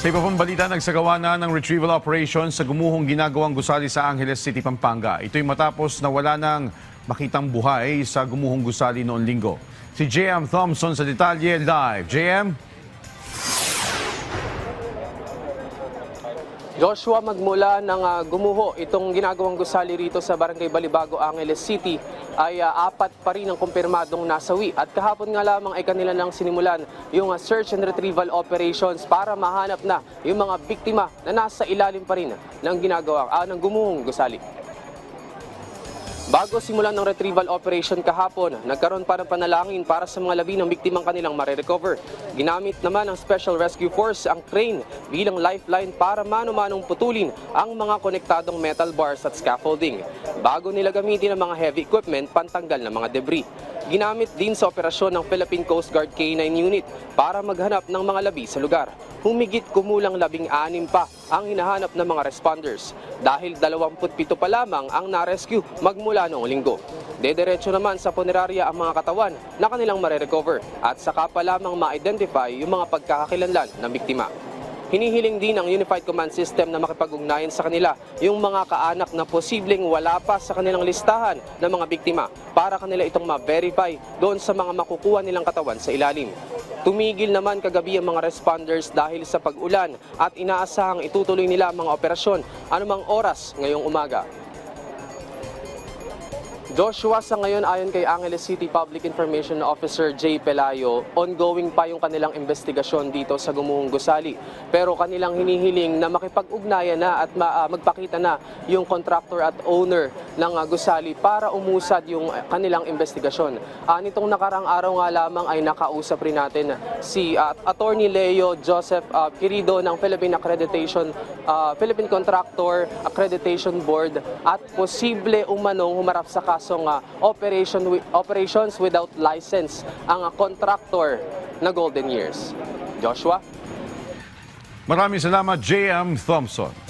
Sa iba pang balita, nagsagawa na ng retrieval operation sa gumuhong ginagawang gusali sa Angeles City, Pampanga. Ito'y matapos na wala nang makitang buhay sa gumuhong gusali noong linggo. Si JM Thompson sa detalye live. JM? Joshua, magmula ng gumuho itong ginagawang gusali rito sa Barangay Balibago, Angeles City ay apat pa rin ang kumpirmadong nasawi. At kahapon nga lamang ay kanila nang sinimulan yung search and retrieval operations para mahanap na yung mga biktima na nasa ilalim pa rin ng gumuhong gusali. Bago simulan ng retrieval operation kahapon, nagkaroon pa ng panalangin para sa mga labi ng biktimang kanilang marirecover. Ginamit naman ng Special Rescue Force ang crane bilang lifeline para mano-manong putulin ang mga konektadong metal bars at scaffolding. Bago nila gamitin ang mga heavy equipment pantanggal ng mga debris. Ginamit din sa operasyon ng Philippine Coast Guard K9 unit para maghanap ng mga labi sa lugar. Humigit kumulang 16 pa ang hinahanap ng mga responders dahil 27 pa lamang ang na-rescue magmula noong linggo. Dediretso naman sa punerarya ang mga katawan na kanilang marirecover at saka pa lamang ma-identify yung mga pagkakakilanlan ng biktima. Hinihiling din ng Unified Command System na makipag-ugnayan sa kanila yung mga kaanak na posibleng wala pa sa kanilang listahan ng mga biktima para kanila itong ma-verify doon sa mga makukuha nilang katawan sa ilalim. Tumigil naman kagabi ang mga responders dahil sa pag-ulan at inaasahang itutuloy nila ang mga operasyon anumang oras ngayong umaga. Joshua, sa ngayon ayon kay Angeles City Public Information Officer Jay Pelayo, ongoing pa yung kanilang investigasyon dito sa gumuhong gusali. Pero kanilang hinihiling na makipag-ugnayan na at magpakita na yung contractor at owner ng gusali para umusad yung kanilang investigasyon. Nitong nakarang araw nga lamang ay nakausap rin natin si Attorney Leo Joseph Quirido ng Philippine Contractor Accreditation Board at posible umanong humarap sa kasong operations without license ang contractor na Golden Years. Joshua? Maraming salamat, JM Thompson.